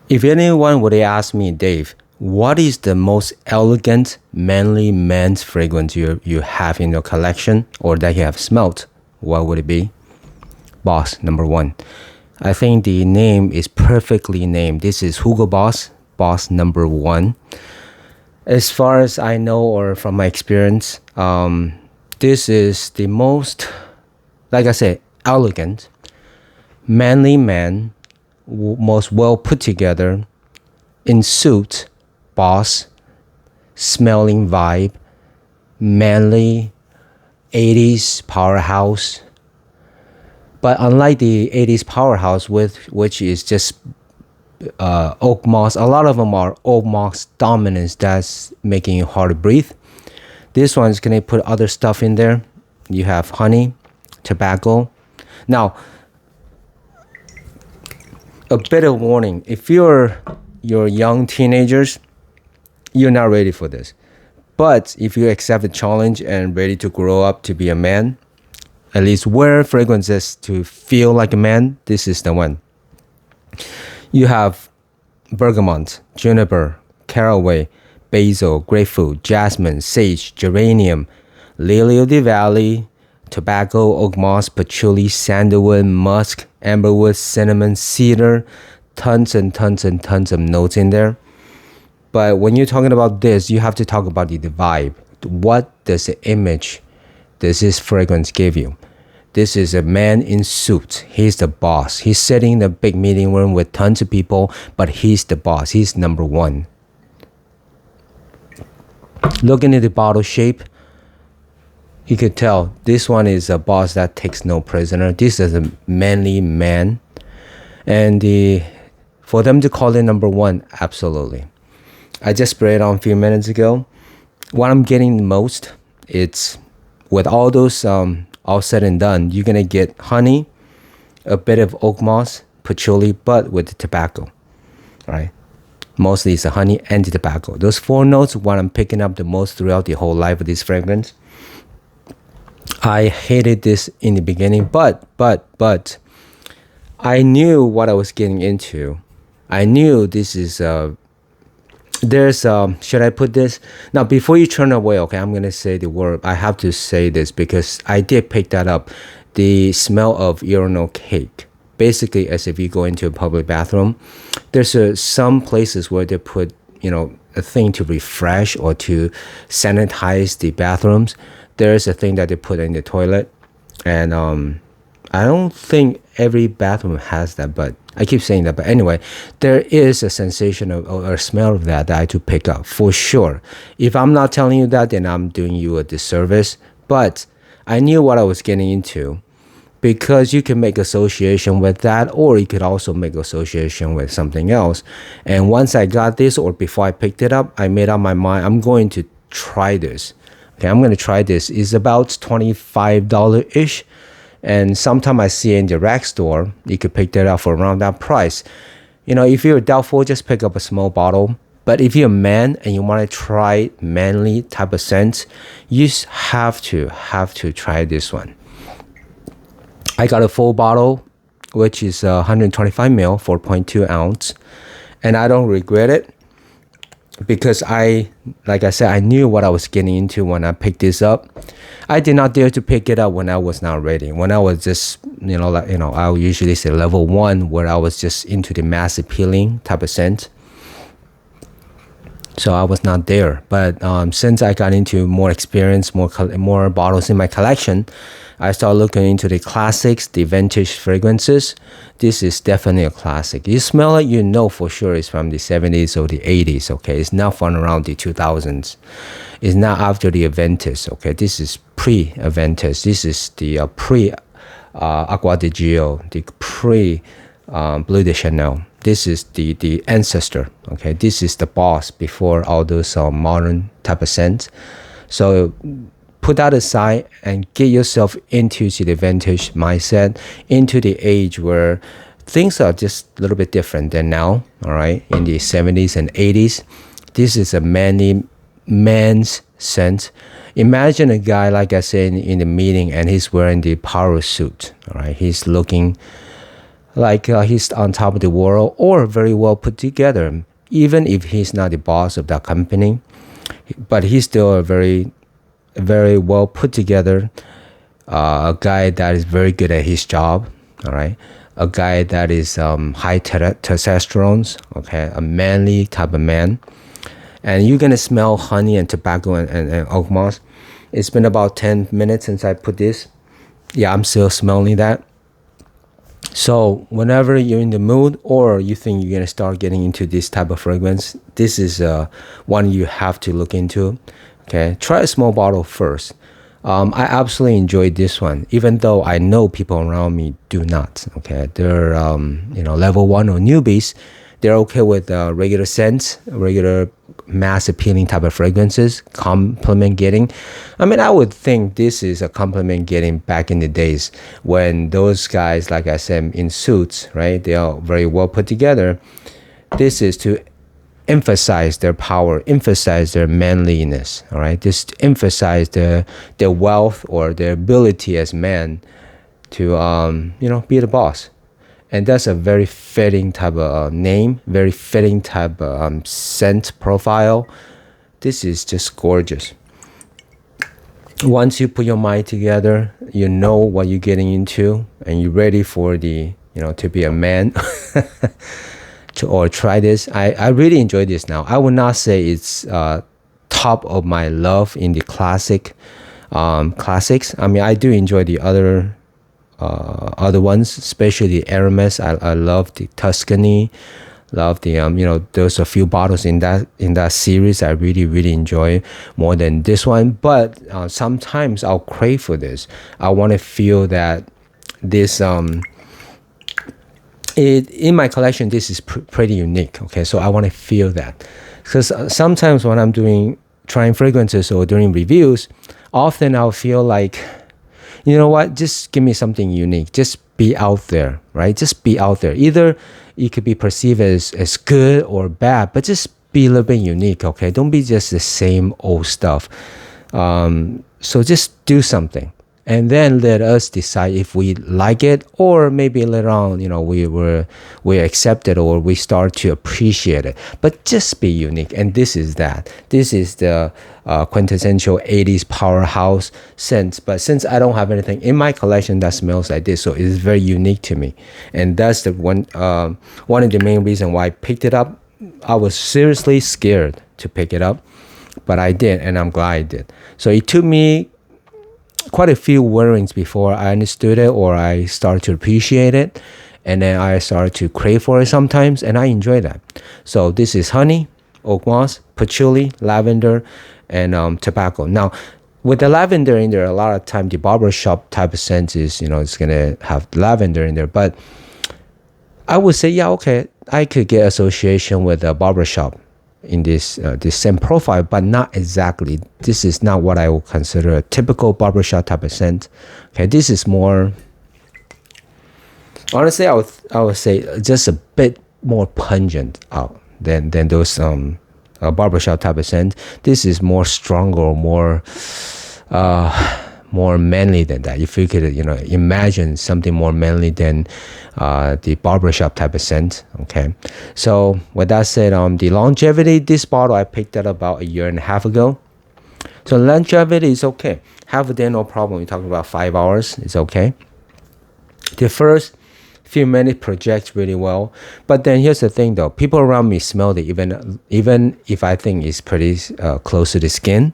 If anyone would ask me, Dave, what is the most elegant, manly men's fragrance you have in your collection or that you have smelt, what would it be? Boss, number one. I think the name is perfectly named. This is Hugo Boss, Boss number one. As far as I know or from my experience, this is the most, like I said, elegant, manly man, most well put together, in suit, boss, smelling vibe, manly, 80s powerhouse. But unlike the 80s powerhouse, which is just oak moss, a lot of them are oak moss dominance that's making it hard to breathe. This one is going to put other stuff in there. You have honey, tobacco. Now, a bit of warning. If you're young teenagers, you're not ready for this. But if you accept the challenge and ready to grow up to be a man, at least wear fragrances to feel like a man, this is the one. You have bergamot, juniper, caraway, basil, grapefruit, jasmine, sage, geranium, lily of the valley, tobacco, oak moss, patchouli, sandalwood, musk, amberwood, cinnamon, cedar, tons and tons and tons of notes in there. But when you're talking about this, you have to talk about the vibe. What does the image does this fragrance give you? This is a man in suit. He's the boss. He's sitting in a big meeting room with tons of people, but he's the boss. He's number one. Looking at the bottle shape, you could tell this one is a boss that takes no prisoner. This is a manly man. And for them to call it number one, absolutely. I just sprayed it on a few minutes ago. What I'm getting the most, it's with all those all said and done, you're going to get honey, a bit of oak moss, patchouli, but with the tobacco, right? Mostly it's the honey and the tobacco. Those four notes, what I'm picking up the most throughout the whole life of this fragrance. I hated this in the beginning, but I knew what I was getting into. I knew this is should I put this now before you turn away? Okay, I'm gonna say the word. I have to say this because I did pick that up. The smell of urinal cake, basically as if you go into a public bathroom. There's some places where they put a thing to refresh or to sanitize the bathrooms. There's a thing that they put in the toilet, and I don't think every bathroom has that, but I keep saying that. But anyway, there is a sensation of or a smell of that I had to pick up for sure. If I'm not telling you that, then I'm doing you a disservice. But I knew what I was getting into because you can make association with that, or you could also make association with something else. And once I got this, or before I picked it up, I made up my mind, I'm going to try this. Okay, I'm going to try this. It's about $25-ish. And sometimes I see in the rack store, you could pick that up for around that price. If you're doubtful, just pick up a small bottle. But if you're a man and you want to try manly type of scent, you have to try this one. I got a full bottle, which is 125 ml, 4.2 ounce. And I don't regret it because like I said, I knew what I was getting into when I picked this up. I did not dare to pick it up when I was not ready. When I was just, I would usually say level 1, where I was just into the mass appealing type of scent. So I was not there. But since I got into more experience, more bottles in my collection, I started looking into the classics, the vintage fragrances. This is definitely a classic. You smell it, for sure it's from the 70s or the 80s, okay? It's not from around the 2000s. It's not after the Aventus, okay? This is pre-Aventus. This is the pre-Acqua di Gio, the pre-Bleu de Chanel. This is the ancestor, okay? This is the boss before all those modern type of scents. So put that aside and get yourself into the vintage mindset, into the age where things are just a little bit different than now, all right? In the 70s and 80s, this is a man's scent. Imagine a guy, like I said, in the meeting, and he's wearing the power suit, all right? He's looking like he's on top of the world or very well put together. Even if he's not the boss of that company, but he's still a very well put together a guy that is very good at his job. All right, a guy that is high testosterone. Okay, a manly type of man, and you're gonna smell honey and tobacco and oak moss. It's been about 10 minutes since I put this. Yeah, I'm still smelling that. So whenever you're in the mood or you think you're gonna start getting into this type of fragrance, this is one you have to look into. Okay, try a small bottle first. I absolutely enjoyed this one, even though I know people around me do not. Okay, they're level 1 or newbies. They're okay with regular scents, regular mass appealing type of fragrances, compliment getting. I mean, I would think this is a compliment getting back in the days when those guys, like I said, in suits, right? They are very well put together. This is to emphasize their power, emphasize their manliness, all right? Just emphasize their wealth or their ability as men to, be the boss. And that's a very fitting type of name, very fitting type of scent profile. This is just gorgeous. Once you put your mind together, you know what you're getting into, and you're ready for to be a man. Or try this. I really enjoy this now. I would not say it's top of my love in the classics. I mean, I do enjoy the other ones, especially the Aramis. I love the Tuscany. Love the there's a few bottles in that series I really enjoy more than this one. But sometimes I'll crave for this. I want to feel that this in my collection, this is pretty unique. Okay, so I want to feel that, because sometimes when I'm trying fragrances or doing reviews, often I'll feel like, you know what, just give me something unique. Just be out there, right? Just be out there. Either it could be perceived as good or bad, but just be a little bit unique. Okay, don't be just the same old stuff. So just do something. And then let us decide if we like it, or maybe later on, we accept it or we start to appreciate it. But just be unique, and this is that. This is the quintessential 80s powerhouse scent. But since I don't have anything in my collection that smells like this, so it is very unique to me, and that's the one of the main reasons why I picked it up. I was seriously scared to pick it up, but I did, and I'm glad I did. So it took me quite a few wearings before I understood it or I started to appreciate it, and then I started to crave for it sometimes, and I enjoy that. So this is honey, oak moss, patchouli, lavender, and tobacco. Now, with the lavender in there, a lot of time the barbershop type of scent is, it's gonna have lavender in there. But I would say, yeah, okay, I could get association with a barbershop in this scent profile, but not exactly. This is not what I would consider a typical barbershop type of scent. Okay, this is more, honestly, I would say just a bit more pungent out than those barbershop type of scent. This is more stronger, more manly than that. If you could, imagine something more manly than the barbershop type of scent. Okay, so with that said, the longevity, this bottle I picked up about a year and a half ago. So longevity is okay. Half a day, no problem. You're talking about 5 hours, it's okay. The first few minutes projects really well, but then here's the thing though, people around me smell it, even if I think it's pretty close to the skin.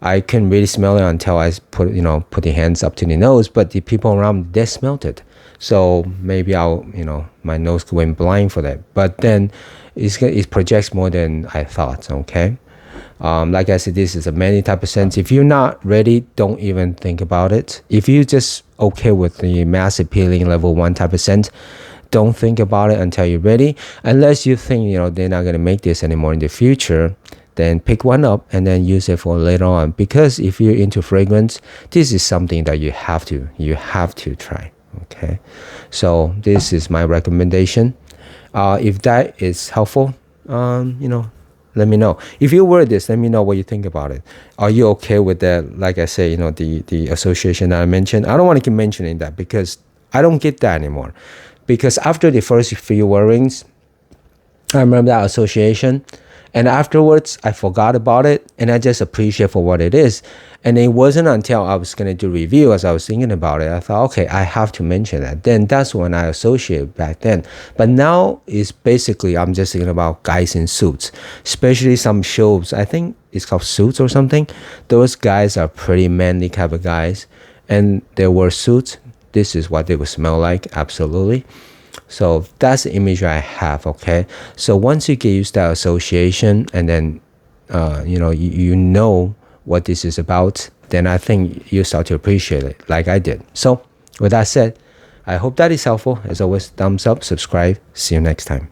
I can really smell it until I put the hands up to the nose, but the people around me, they smelled it. So maybe my nose went blind for that. But then it projects more than I thought, okay? Like I said, this is a many type of scent. If you're not ready, don't even think about it. If you're just okay with the mass appealing level 1 type of scent, don't think about it until you're ready. Unless you think, they're not going to make this anymore in the future, then pick one up and then use it for later on. Because if you're into fragrance, this is something that you have to try. Okay, so this is my recommendation. If that is helpful, let me know. If you wear this, let me know what you think about it. Are you okay with that? Like I say, the association that I mentioned. I don't want to keep mentioning that because I don't get that anymore. because after the first few wearings, I remember that association, and afterwards I forgot about it, and I just appreciate for what it is. And it wasn't until I was gonna do review, as I was thinking about it, I thought, okay, I have to mention that. Then that's when I associate back then. But now it's basically I'm just thinking about guys in suits, especially some shows. I think it's called Suits or something. Those guys are pretty manly type of guys, and they wear suits. This is what they would smell like, absolutely. So that's the image I have, okay? So once you get used to that association, and then, you know what this is about, then I think you start to appreciate it like I did. So with that said, I hope that is helpful. As always, thumbs up, subscribe. See you next time.